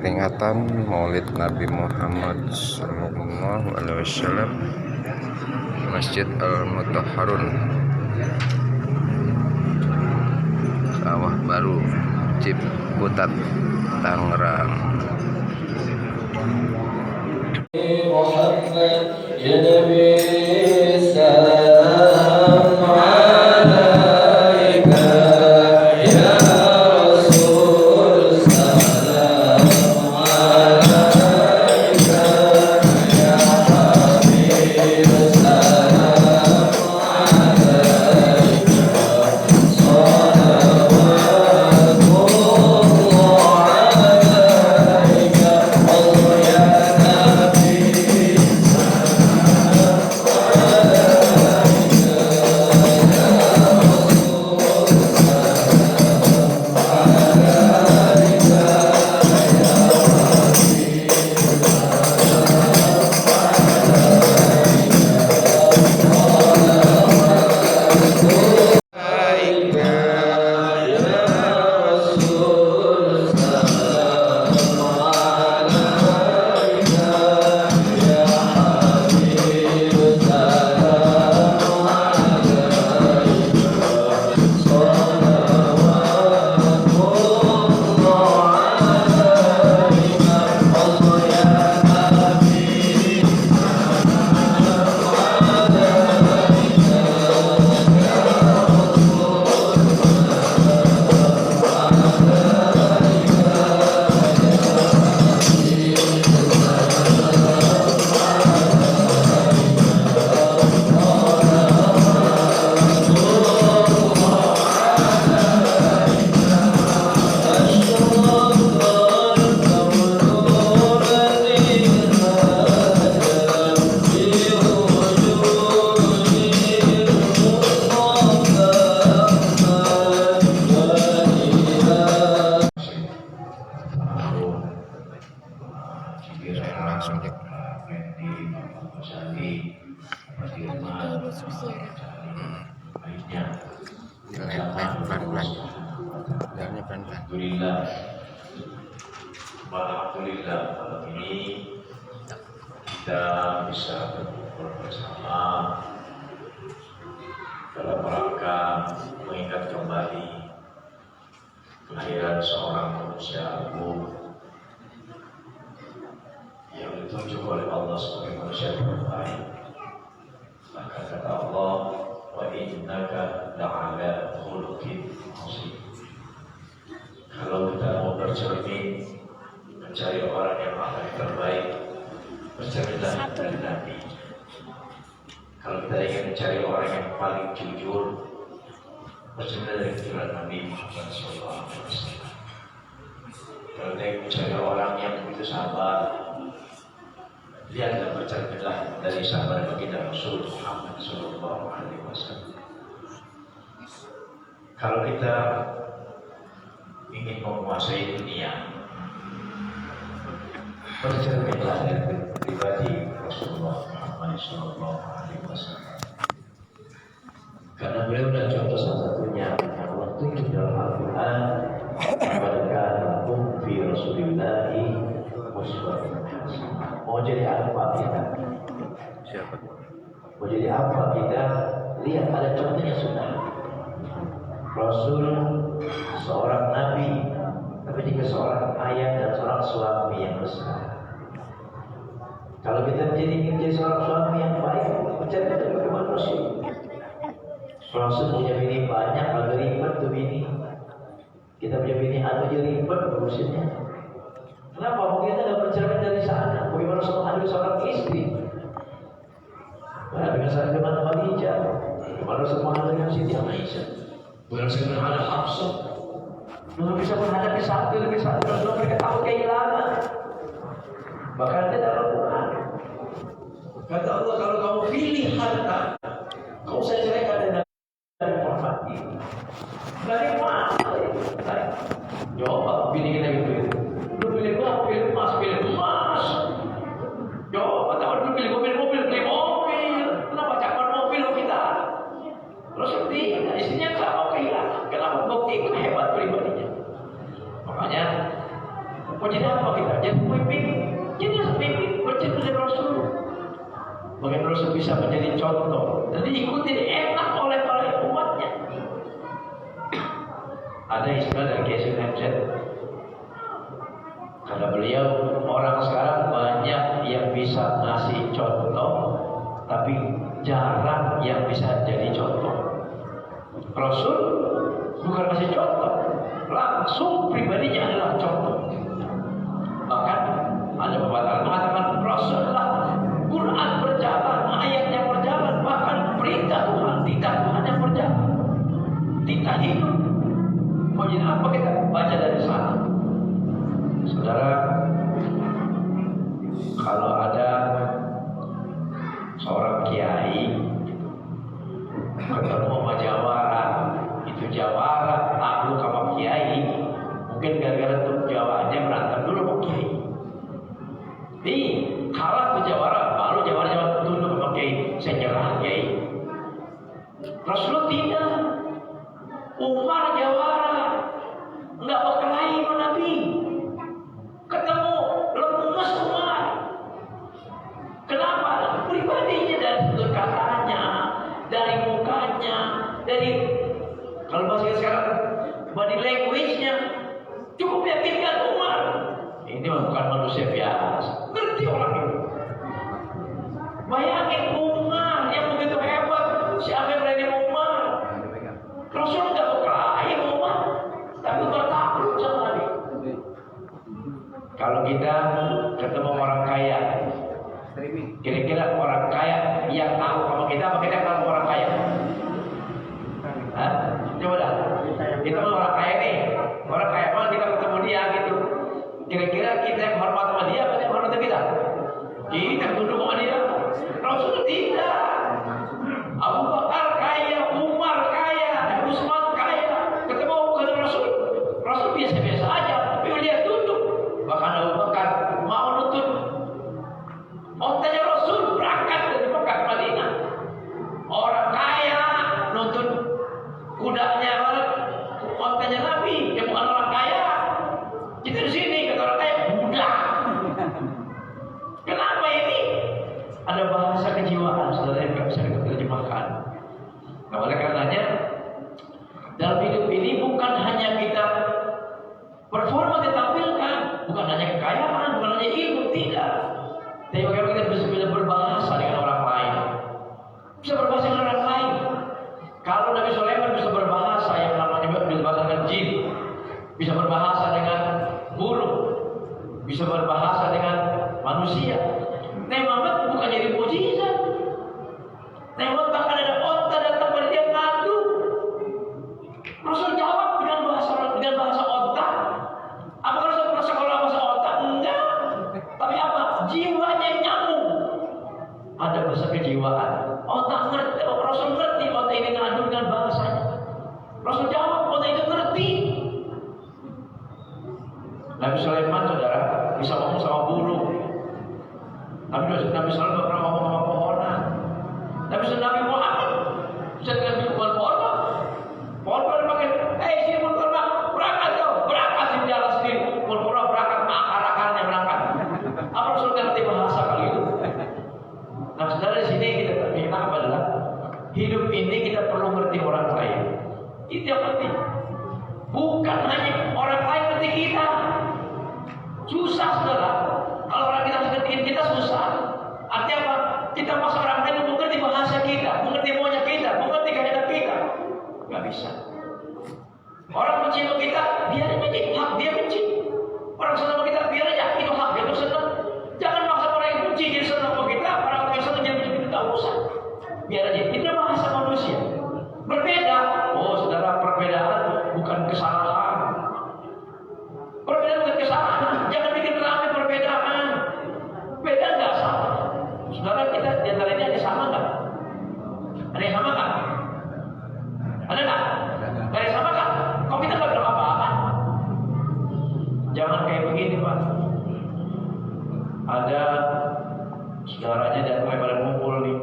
peringatan Maulid Nabi Muhammad SAW Masjid Al-Mutahharun Sawah Baru Ciputat Tangerang. Langsung cek. Pelan-pelan. Jalannya pelan-pelan. Alhamdulillah malam ini kita bisa berkumpul bersama dalam rangka mengingat kembali kelahiran seorang manusia agung yang ditunjuk oleh Allah sebagai manusia terbaik. Maka kata Allah, wa innaka la'ala khuluqin azim. Kalau kita mau bercermin mencari orang yang paling terbaik, bercerminlah dari Nabi. Kalau kita ingin mencari orang yang paling jujur, bercerminlah dari kejujuran Nabi Muhammad SAW. Kalau kita ingin mencari orang yang begitu sabar, lihatlah bercerminlah dari sahabat baginda Rasul Muhammad SAW. Kalau kita ingin menguasai dunia, bercerminlah dari pribadi Rasulullah Muhammad SAW. Karena beliau adalah contoh salah satunya yang Allah tunjuk dalam Al-Quran, "Laqad fi Rasulillahi uswatun hasanah." Mau jadi apa kita? Siapa? Mau jadi apa kita? Lihat ada contohnya sudah. Rasul seorang nabi, tapi juga seorang ayah dan seorang suami yang besar. Kalau kita ingin menjadi seorang suami yang baik, mencari bagaimana Rasul. Rasul punya bini banyak, agak ribet tuh bini. Kita punya bini agak ribet urusannya. Kenapa? Mungkin kita tidak bercermin dari sana. Bagaimana Rasul ada seorang istri? Dengan saya dengan Khadijah, bagaimana Rasul menghadapi dengan Siti Aisyah, bagaimana Rasul menghadapi Hafsah. Belum bisa menghadapi satu demi satu, Rasul mereka tahu kehilangan. Bahkan tidak Al-Quran. Kata Allah, kalau kamu pilih harta, kau saya ceraikan dengan Muhammad ini. Dari mana? Jawab, pilih kita gitu. Lu pilih mobil, emas, pilih emas. Jawab, atau lu pilih mobil, pilih mobil. Kenapa cakap mobil kita? Rasul tidak, istrinya tak mau kehilangan. Kenapa? Bukti itu hebat pribadinya. Makanya Mau jadi apa kita? Jadi pemimpin. Jadi pemimpin bercerita dari Rasul. Bagaimana Rasul bisa menjadi contoh dan diikuti enak oleh umatnya. Ada istilah dari Kiai MZ. Karena beliau orang sekarang banyak yang bisa ngasih contoh, tapi jarang yang bisa jadi contoh. Rasul bukan kasih contoh, langsung pribadinya adalah contoh. Bahkan ada pepatah mengatakan Rasulullah Quran berjalan, ayatnya berjalan, bahkan perintah Tuhan, titah Tuhan yang berjalan, titah hidup. Mau jadi apa kita baca dari sana? Saudara, kalau ada seorang kiai ketemu sama jawara, itu jawara takluk sama kiai, mungkin gara-gara tuh jawabannya berantem dulu sama kiai. Nih, kalah tuh jawara, baru jawara tunduk sama kiai, saya nyerah kiai. Rasulullah tidak, Umar jawara, nggak berkelahi sama Nabi. Ketemu lemes Umar. Kenapa? Pribadinya dari sudut katanya, dari mukanya, dari kalau bahasa sekarang body language-nya cukup yakinkan Umar. Ini bukan manusia biasa. Ngerti orang itu. Bayangin Umar yang begitu hebat. Siapa yang berani Umar? Rasul nggak berkelahi Umar, tapi Umar takluk sama Nabi. Kalau kita ketemu orang kaya, kira-kira orang kaya yang tahu sama kita, apa kita tahu orang kaya? Hah? Coba dah. Kita orang kaya nih, orang kaya mana kita ketemu dia gitu. Kira-kira kita yang hormat sama dia, apa yang hormat kita? Kita tunduk sama dia. Rasul tidak. Abu Bakar kaya, Umar kaya, Utsman kaya. Ketemu Rasul, Rasul biasa-biasa aja, tapi dia tunduk. Bahkan Abu Bakar mau nutut ontanya Rasul berangkat dari Mekah ke Madinah. Orang kaya nuntut kudanya ontanya Nabi, yang bukan orang kaya. Kita di sini kata orang kaya budak. Kenapa ini? Ada bahasa kejiwaan, saudara, yang nggak bisa diterjemahkan. Nah, oleh karenanya dalam hidup ini bukan hanya kita performa ditampilkan, bukan hanya kekayaan, bukan hanya ilmu, tidak. Tapi bagaimana kita bisa berbahasa dengan orang lain, bisa berbahasa dengan orang lain. Kalau Nabi Sulaiman bisa berbahasa yang namanya bisa berbahasa dengan jin, bisa berbahasa dengan burung, bisa berbahasa dengan manusia. Nabi Muhammad bukan jadi mukjizat. Nabi Muhammad bahkan ada onta datang pada dia ngadu. Rasul jawab dengan bahasa onta. Apakah Rasul pernah sekolah bahasa onta? Enggak. Tapi apa? Jiwanya nyambung. Ada bahasa kejiwaan. Onta ngerti, Rasul ngerti onta ini ngadu dengan bahasanya. Rasul jawab, onta itu ngerti. Nabi Sulaiman, saudara, bisa ngomong sama burung. Nabi Sulaiman pernah ngomong sama pohonan. Nabi Muhammad bisa dengan pohon. Pohon dipakai, sini pohon berangkat kau, berangkat di jalan sendiri. Pohon berangkat, akar-akarnya berangkat. Apa Rasul ngerti bahasa kali itu? Nah, saudara, di sini kita apa adalah hidup ini kita perlu ngerti orang lain. Itu yang penting. Bukan hanya orang lain ngerti kita. Susah, saudara. Kalau orang kita ngertiin kita susah. Artinya apa? Kita masuk orang lain mengerti bahasa kita, mengerti maunya kita, mengerti kehendak kita. Gak bisa. Orang benci sama kita, biarin aja, hak dia benci. Orang senang sama kita, biar aja, itu hak dia tuh senang. Jangan maksa orang yang benci jadi senang sama kita, orang yang senang jadi benci kita, gak usah. Biar aja, itu bahasa manusia. Berbeda. Oh, saudara, perbedaan bukan kesalahan. Perbedaan bukan kesalahan. Jangan bikin rame perbedaan. Beda nggak salah. Saudara, kita di antara ini ada sama nggak? Ada yang sama nggak? Ada nggak? Ada yang sama nggak? Kok kita nggak bilang apa-apa? Jangan kayak begini, Pak. Ada saudaranya datang pada ngumpul nih,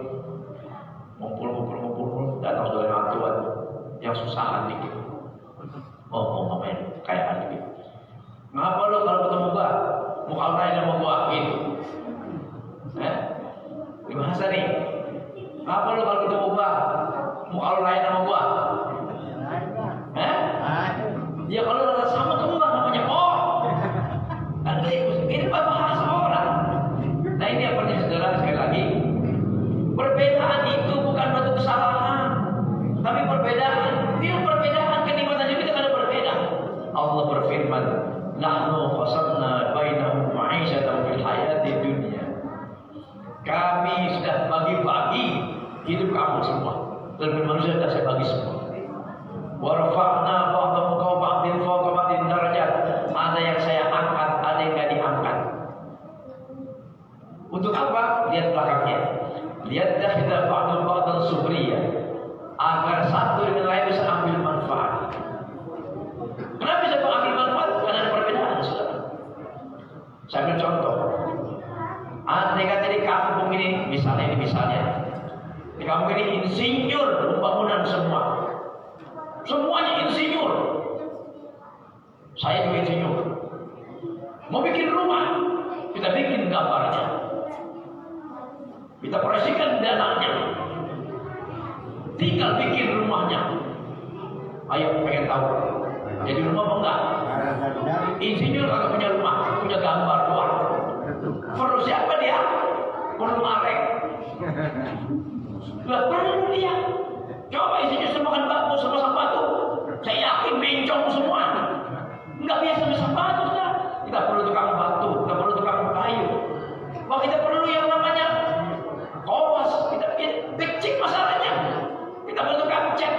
ngumpul, datang saudara tuan yang susahan dikit. Ngomong kayak dikit. Ngapa lo kalau ketemu gua? Kalau lain sama gua? Ya kalau rasa sama kembang namanya pohon. Ini bahasa orang. Nah ini yang penting saudara, sekali lagi, perbedaan itu bukan suatu kesalahan, tapi perbedaan. Itu perbedaan kenikmatan juga itu ada berbeda. Allah berfirman, nahnu qasamna bainahum ma'isyatan fil hayati dunya. Kami sudah bagi-bagi hidup kamu semua. Dan manusia sudah saya bagi semua. Wa rafa'na ba'dahum ka ba'din fawqa ba'din darajat. Ada yang saya angkat, ada yang tidak diangkat. Untuk apa? Lihat belakangnya. Lihat dah kita ba'dal subriyah, agar satu dengan lain bisa ambil manfaat. Kenapa bisa mengambil manfaat? Karena ada perbedaan, saudara. Saya ambil contoh. Andai kata di kampung ini, misalnya di kampung ini insinyur pembangunan semua. Semuanya insinyur. Saya juga insinyur. Mau bikin rumah, kita bikin gambarnya, kita proyeksikan dananya, tinggal bikin rumahnya. Ayo pengen tahu jadi rumah apa enggak? Insinyur kalau punya rumah, punya gambar doang. Perlu siapa dia? Perlu arek. Gak perlu dia. Coba insinyur semakan batu sama batu, saya yakin bencong semua. Enggak biasa batu, saudara. Kita perlu tukang batu, kita perlu tukang kayu. Wah, kita perlu yang namanya kawas. Kita kecil masalahnya. Kita perlu tukang cat,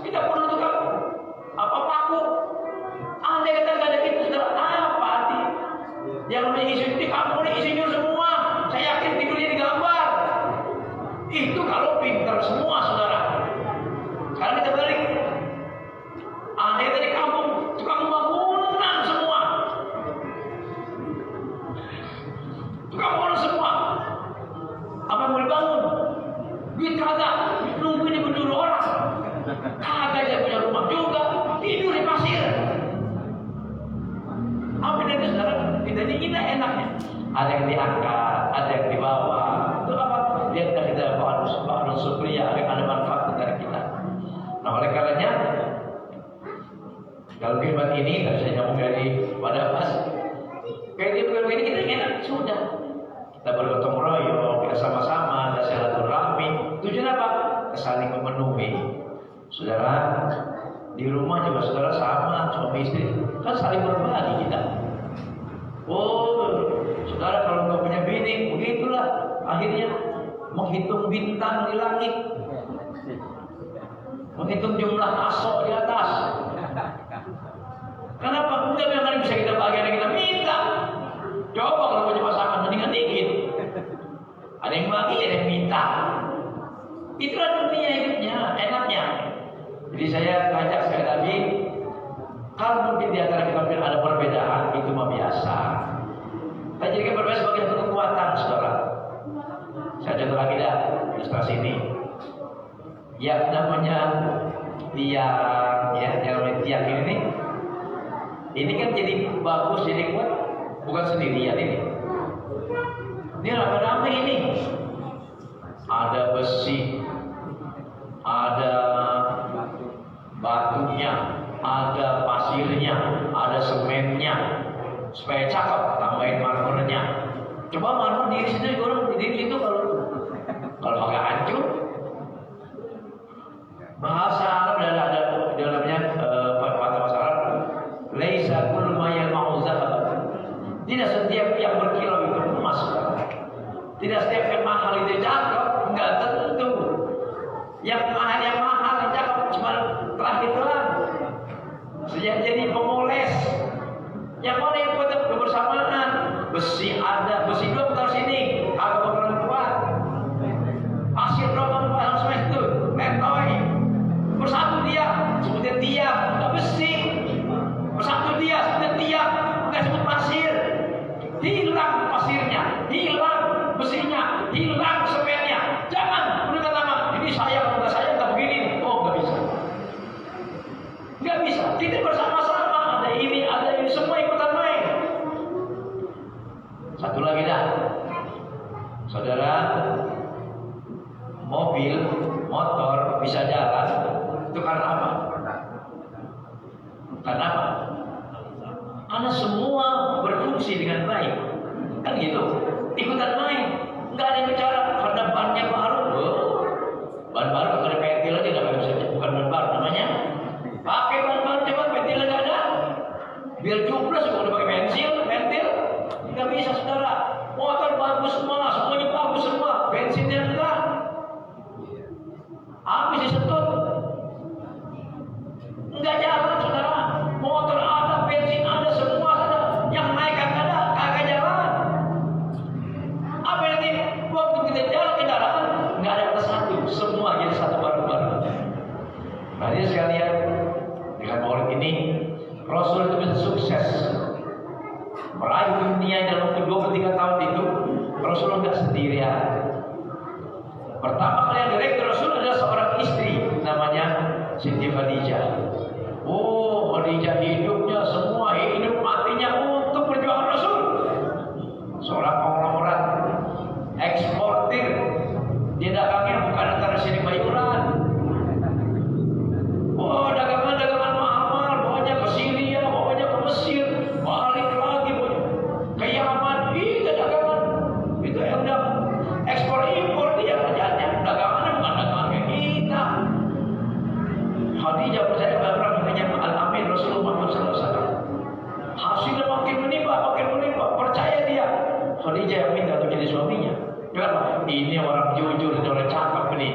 kita perlu tukang paku. Andai kata nggak ada itu, saudara, apa arti? Yang namanya insinyur di kampung ini insinyur semua. Saya yakin tidurnya digambar. Itu kalau pintar semua, saudara. Sekarang kita balik. Andai kata di kampung tukang bangunan semua. Tukang bangunan semua. Apa yang mau dibangun? Duit kagak. Nunggu ini berdua orang. Kagak dia punya rumah juga. Tidur di pasir. Apa itu, saudara? Kita ini enaknya. Ada yang diangkat, ada yang dibawa. Itu apa? Lihat dari kita ba'dal subriyah, ada manfaat dari kita. Nah, oleh karenanya, kalau firman ini nggak bisa nyambung dari pada pas. Kayak di ini kita enak sudah. Kita bergotong royong, kita sama-sama, ada silaturahmi. Tujuan apa? Saling memenuhi. Saudara, di rumah juga saudara sama, suami istri kan saling berbagi kita. Oh, saudara kalau nggak punya bini, begitulah akhirnya menghitung bintang di langit, menghitung jumlah asok di atas. Kenapa? Enggak yang bisa kita bagi, yang kita minta. Coba kalau punya pasangan mendingan dikit. Ada yang bagi, ada yang minta. Itulah dunia hidupnya, enaknya. Jadi saya ngajak sekali lagi, kalau mungkin di antara kita ada perbedaan, itu mah biasa. Kita jadikan berbeda sebagai satu kekuatan, saudara. Saya contoh lagi dah ilustrasi ini. Yang namanya tiang, ya, yang namanya tiang ini kan jadi bagus, jadi kuat, bukan sendirian ini. Ini rame-rame ini. Ada besi, ada batunya, ada pasirnya, ada semennya, supaya cakep, tambahin marmernya. Coba marmer di situ, orang di situ kalau agak hancur. Bahasa Arab ada dalamnya bahasa Arab. Laisa kullu ma yalma'u zahab. Tidak setiap yang berkilau itu emas. Tidak setiap yang mahal itu cakep, enggak tentu. Yang mahal yang cakep cuma terang-terang. Sejak jadi pemoles. Yang mana yang buat kebersamaan? Besi ada, besi dua putar sini, agak bakalan kuat. Pasir doang pasang semua itu, letoy. karena apa? Karena apa? Karena semua berfungsi dengan baik. Kan gitu. Ikutan main. Nggak ada yang bicara karena bannya baru. Ban baru kalau ada pentil aja nggak bisa. Bukan ban baru namanya. Pakai ban baru coba pentil nggak ada. Biar cuplas kalau udah pakai pentil nggak bisa saudara. Motor bagus semua, semuanya bagus semua. Bensinnya enggak. Habis disetut. Enggak jalan saudara. Motor ada, bensin ada, semua ada. Yang naik kagak jalan. Apa nanti waktu kita jalan kendaraan nggak ada kata satu, semua jadi satu bareng-bareng. Nah ini sekalian dengan Maulid ini Rasul itu bisa sukses meraih dunia dalam waktu 23 tahun itu. Rasul nggak sendirian. Pertama kali yang direktur Rasul adalah seorang istri namanya Siti Khadijah. Oh, Khadijah hidupnya semua hidup matinya untuk perjuangan Rasul. Seorang konglomerat eksportir, dia dagangnya bukan antara sini Bayuran. Oh, dagangan mahal, pokoknya ke Syria, pokoknya ke Mesir, balik lagi, ke Yaman, itu dagangan. Itu yang udah ekspor impor dia kerjanya. Dagangannya bukan dagangan kayak kita. Khadijah percaya bahwa namanya Al-Amin Rasulullah Muhammad SAW. Hasilnya makin menimpa, percaya dia. Khadijah yang minta untuk jadi suaminya. Kenapa? Ini orang jujur, ini orang cakep ini.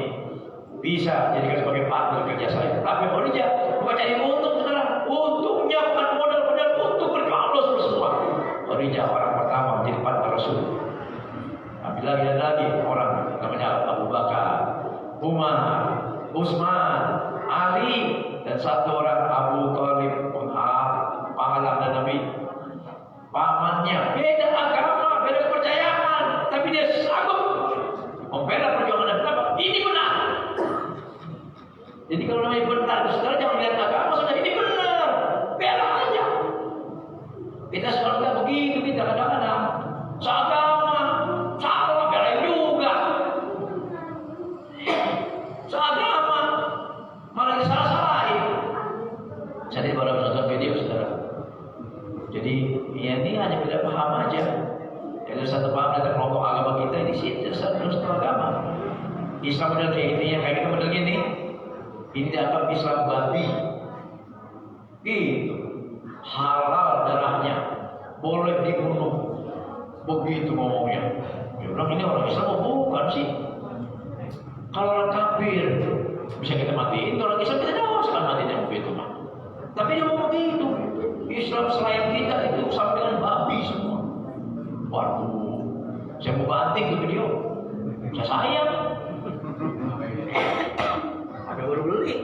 Bisa jadikan sebagai partner kerja saya. Tapi Khadijah bukan cari untung, saudara. Untungnya bukan modal untuk berjuang Rasul semua. Khadijah orang pertama menjadi partner Rasul. Tapi lagi orang namanya Abu Bakar, Umar, Utsman, Ali, dan satu orang Abu Thalib, pahala Nabi, pamannya. Beda agama, beda kepercayaan, tapi dia sanggup membela perjuangan Nabi. Kenapa? Ini benar. Jadi kalau namanya benar, saudara jangan lihat agama, saudara ini benar, bela aja. Kita sekarang nggak begitu, kita kadang-kadang seagama salah, belain juga. Seagama malah disalah-salahin. Jadi baru nonton video saudara. Jadi ya ini hanya beda paham aja. Kalau satu paham dari kelompok agama kita di sini satu agama. Islam model kayak ini, yang kayak kita model gini. Ini dianggap Islam babi. Gitu. Halal darahnya, boleh dibunuh. Begitu ngomongnya. Dia bilang ini orang Islam bukan sih. Kalau orang kafir bisa kita matiin, kalau orang Islam kita jauh sekali matinya begitu mah. Tapi dia ngomong begitu. Islam selain kita itu sama dengan babi semua. Waduh, saya mau banting ke video. Saya sayang. Ada baru beli.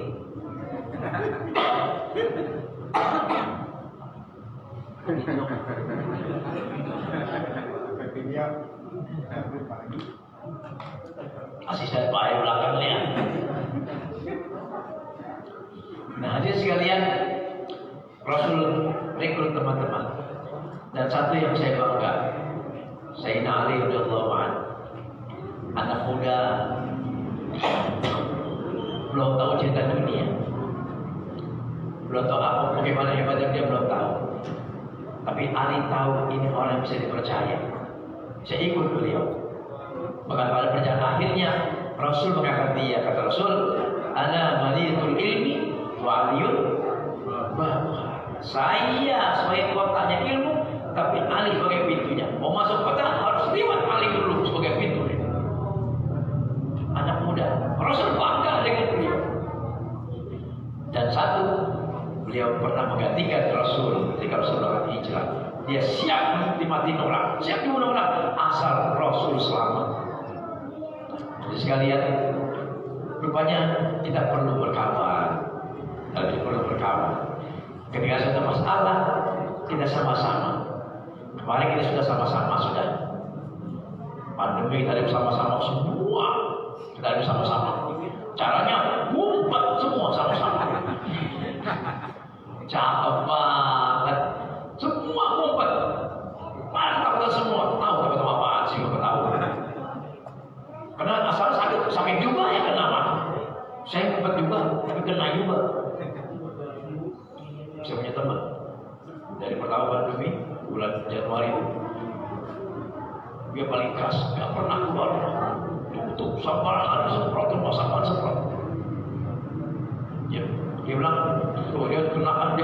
Asisten Pak belakangnya. Nah, hadirin sekalian, Rasul rekrut teman-teman. Dan satu yang saya bangga, Sayyidina Ali radhiyallahu anhu, anak muda, belum tahu cinta dunia, belum tahu apa bagaimana hebatnya dia, belum tahu. Tapi Ali tahu ini orang yang bisa dipercaya. Saya ikut beliau. Bahkan pada perjalanan akhirnya Rasul mengangkat dia, kata Rasul, ana maliyatul ilmi wa aliyun bahwa saya sebagai kotanya ilmu, tapi Ali sebagai pintunya. Mau masuk kota harus lewat Ali dulu sebagai pintu. Anak muda, Rasul bangga dengan beliau. Dan satu, beliau pernah menggantikan Rasul ketika Rasul melakukan hijrah. Dia siap dimatiin orang, siap dibunuh orang, asal Rasul selamat. Jadi sekalian, rupanya kita perlu berkawan. Kita perlu berkawan. Ketika sudah masalah, kita sama-sama. Kemarin kita sudah sama-sama sudah. Pandemi kita ada bersama-sama semua. Kita ada bersama-sama. Caranya ngumpet semua sama-sama. Cakep banget. Semua ngumpet. Mantap kita semua. Tahu teman-teman apaan sih? Nggak tahu. Karena asal sakit juga ya kenapa? Saya ngumpet juga. Tapi kena juga. Saya punya teman dari pertama pandemi bulan Januari itu, dia paling keras, nggak pernah keluar, tutup sampah ada semprot, masakan semprot. Ya, dia bilang, tuh dia kena,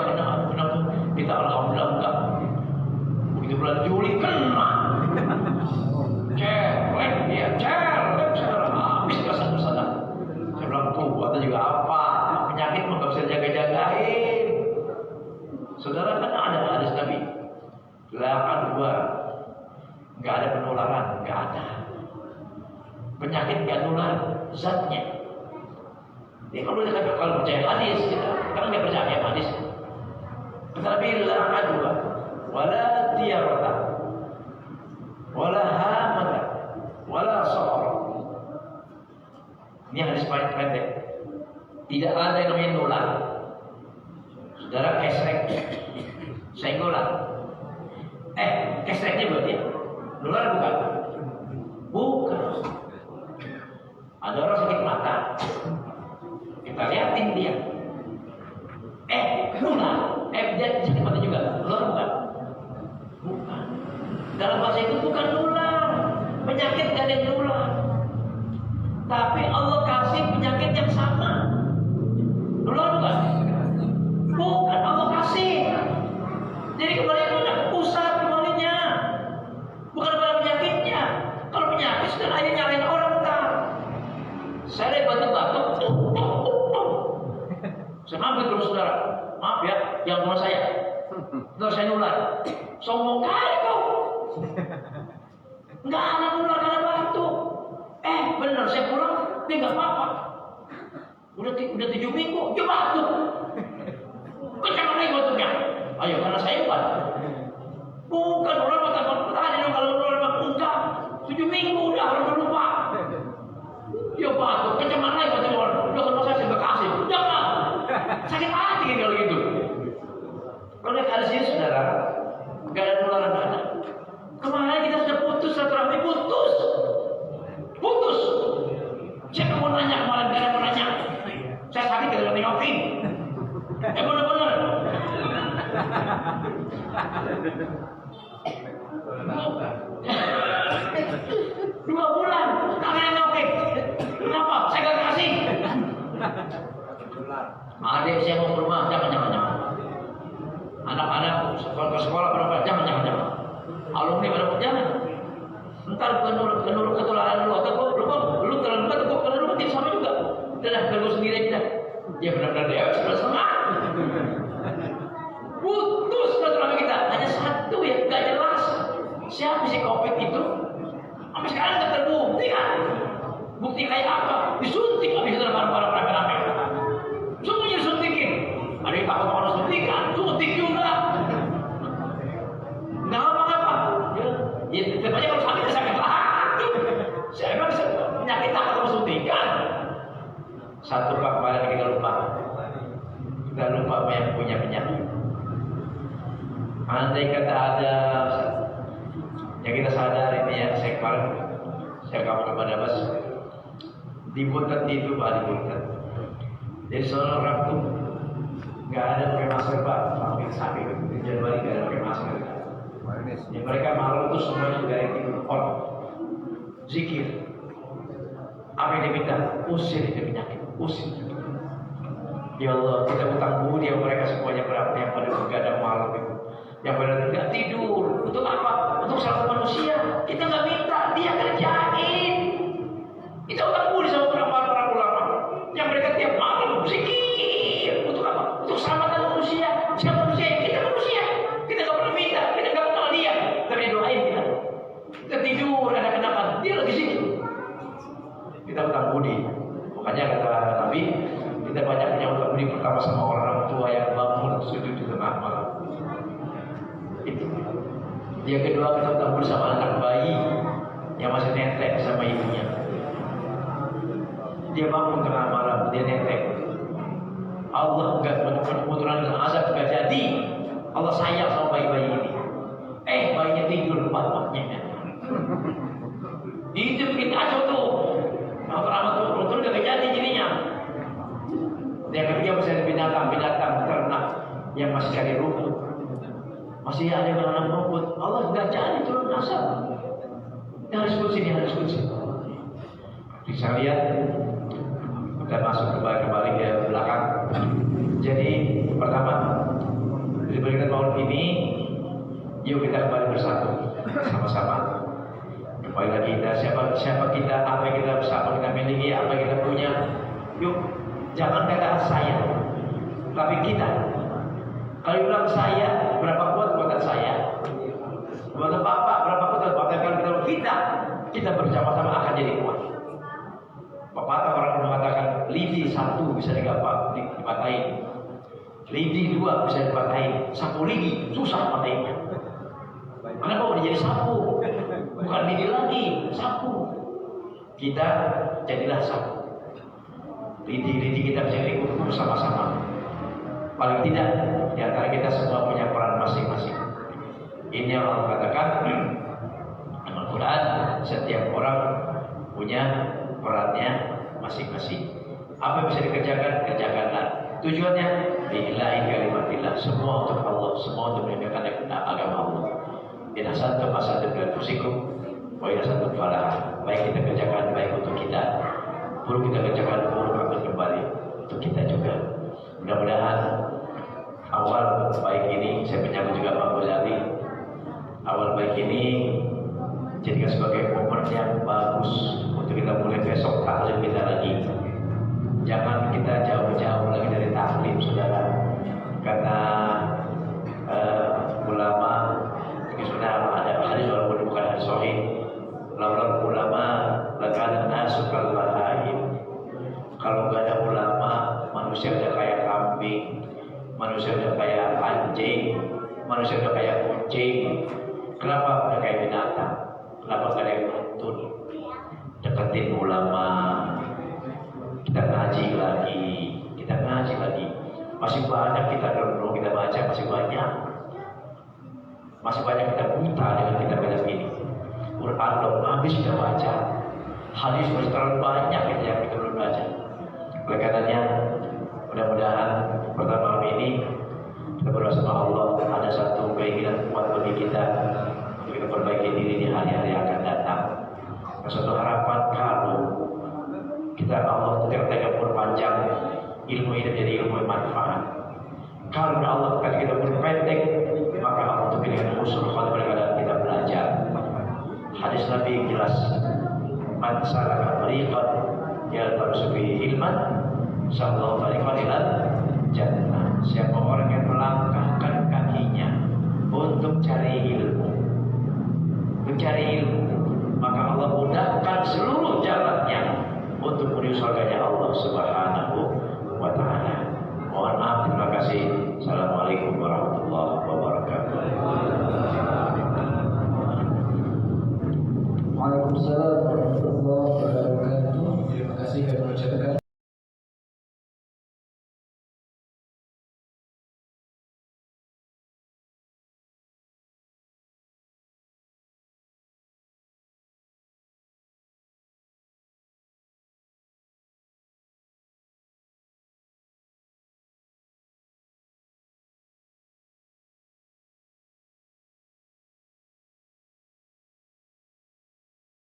kita alhamdulillah enggak. Begitu bulan Juli kena, celek dia, celek sekarang habis kasar bersadar. Saya bilang tuh buatnya juga apa? Penyakit mah nggak bisa jaga-jagain. Saudara kan ada hadis Nabi, lahan dua, nggak ada penularan, nggak ada. Penyakit nggak nular, zatnya. Jadi kalau percaya hadis, kita kan nggak percaya hadis. Tetapi lahan dua, wala tiarata, wala hamata, wala sahara. Ini hadis paling pendek. Tidak ada yang namanya nular. Saudara kesrek, senggolan. Kesreknya berarti nular bukan? Bukan. Ada orang sakit mata, kita liatin dia. Nular. Dia sakit mata juga. Nular bukan? Bukan. Dalam bahasa itu bukan nular. Penyakit gak ada yang nular. Tapi Allah kasih penyakit yang sama. Nular bukan? Bukan, Allah kasih. Jadi kembali mana? Pusat kembalinya. Bukan pada penyakitnya. Kalau penyakit sudah aja nyalain orang tak. Saya lihat batuk-batuk, saya ambil terus saudara. Maaf ya, yang rumah saya. Terus saya nular. Sombong kali kau. Enggak ada nular karena batuk. Benar saya pulang, dia nggak apa-apa. Udah 7 minggu, dia batuk. Kencang lagi batuknya. Ayo, karena saya bukan. Bukan orang tadi dong kalau orang enggak. 7 minggu udah orang lupa. Dia batuk, kencang lagi batuk orang. Udah sama saya Bekasi. Jangan. Sakit hati kalau gitu. Kalau lihat hadis ini saudara, nggak ada penularan ada. Kemarin kita sudah putus silaturahmi, putus. Saya mau nanya kemarin, karena mau nanya. Saya sakit kalau nengokin. Benar-benar. 2 bulan, kalian nengokin. Kenapa? Saya gak kasih. Adik saya mau ke rumah, jangan. Anak-anak ke sekolah berapa? Jangan. Alumni pada jangan. Ntar ketularan lu atau lu terlalu dekat kok kalau lu mati sama juga. Udah kalau sendiri aja. Ya benar-benar dia setengah. Putus silaturahmi kita. Hanya satu yang gak jelas. Siapa sih COVID itu? Sampai sekarang gak terbukti kan? Bukti kayak apa? Disuntik habis itu barang-barang rame-rame. Semuanya disuntikin. Ada yang takut orang suntikan, suntik juga. Nggak apa-apa. Ya tetapnya kalau sakit hati. Saya memang penyakit takut sama suntikan. Satu kemarin kita lupa yang punya penyakit. Andai kata ada yang kita sadar ini ya, saya kamu kepada Mas di Buntet itu Pak, di Buntet. Jadi seorang orang tuh nggak ada pakai masker Pak, hampir sakit di Januari nggak ada pakai masker. Ya, mereka malu tuh semuanya dari tidur orang zikir. Apa yang diminta? Usir itu penyakit, usir. Ya Allah, kita utang budi yang mereka semuanya berapa yang pada begadang malam itu, yang pada tidak tidur. Untuk apa? Untuk selamat manusia. Kita nggak minta, dia kerjain. Kita utang budi sama para ulama yang mereka tiap malam zikir. Untuk apa? Untuk selamatan manusia. Siapa manusia? Kita manusia. Kita nggak pernah minta, kita nggak kenal dia, tapi doain kita. Kita tidur, ada kenakan, dia lagi zikir. Kita utang budi. Makanya kata Nabi, kita banyak punya utang budi pertama sama orang tua yang bangun sujud di tengah malam. Itu. Yang kedua kita utang budi sama anak bayi yang masih netek sama ibunya. Dia bangun tengah malam, dia netek. Allah enggak menurunkan azab enggak jadi. Allah sayang sama bayi-bayi ini. Bayinya tidur empat-empatnya. Itu bikin kacau tuh. Kalau tuh betul udah jadi jadinya. Dia akan Demikian masih ada binatang-binatang ternak yang masih cari rumput. Masih ada yang menanam rumput. Allah tidak cari turun asap. Ini harus kunci, ini harus kunci. Bisa lihat, kita masuk kembali ke belakang. Jadi pertama, di berikan maulid ini, yuk kita kembali bersatu, sama-sama. Kembali lagi kita, siapa kita, apa yang kita bisa, apa kita miliki, apa yang kita punya. Yuk, jangan kata saya, tapi kita. Kalau bilang saya, berapa kuat kuatan saya? Kuatan Bapak, berapa kuat kuatan kita? Kita bersama-sama akan jadi kuat. Pepatah orang mengatakan lidi satu bisa dipatahin, lidi dua bisa dipatahin, sapu lidi susah patahinnya. Kenapa udah jadi sapu? Bukan lidi lagi, sapu. Kita jadilah sapu. Lidi-lidi kita bisa ikut bersama-sama. Paling tidak di antara kita semua punya peran masing-masing. Ini yang Allah katakan dalam Al-Quran, setiap orang punya perannya masing-masing. Apa yang bisa dikerjakan, kerjakanlah. Tujuannya lillahi kalimatillah, semua untuk Allah, semua untuk menegakkan agama Allah. In hasantum hasantum li anfusikum wa in hasantum falah. Baik kita kerjakan baik untuk kita, buruk kita kerjakan buruk akan kembali untuk kita juga. Mudah-mudahan awal baik ini, saya menyambut juga Pak Boyali. Awal baik ini jadikan sebagai momen yang bagus untuk kita mulai besok taklim kita lagi. Jangan kita jauh-jauh lagi dari taklim, saudara. Karena ulama ini sudah ada hadis walaupun bukan hadis sahih. Lawan ulama lakana nasu kal bahaim. Kalau nggak ada ulama, manusia udah kayak kambing, manusia udah kayak anjing, manusia udah kayak kucing. Kenapa udah kayak binatang? Kenapa nggak ada yang nuntun? Deketin ulama, kita ngaji lagi, kita ngaji lagi. Masih banyak kita dulu kita baca, masih banyak kita buta dengan kitab-kitab ini. Quran belum habis kita baca, hadis masih terlalu banyak yang kita belum baca. Oleh karenanya, mudah-mudahan pertama malam ini kita berdoa sama Allah ada satu keinginan kuat bagi kita untuk kita perbaiki diri di hari-hari yang akan datang. Dan suatu harapan kalau kita Allah tega berpanjang ilmu ini jadi ilmu yang manfaat. Kalau Allah akan kita berpendek, maka Allah untuk dengan usul khatimah dalam kita belajar. Hadis Nabi jelas, man salaka tariqan yaltamisu fihi ilman sallallahu alaihi wa sallam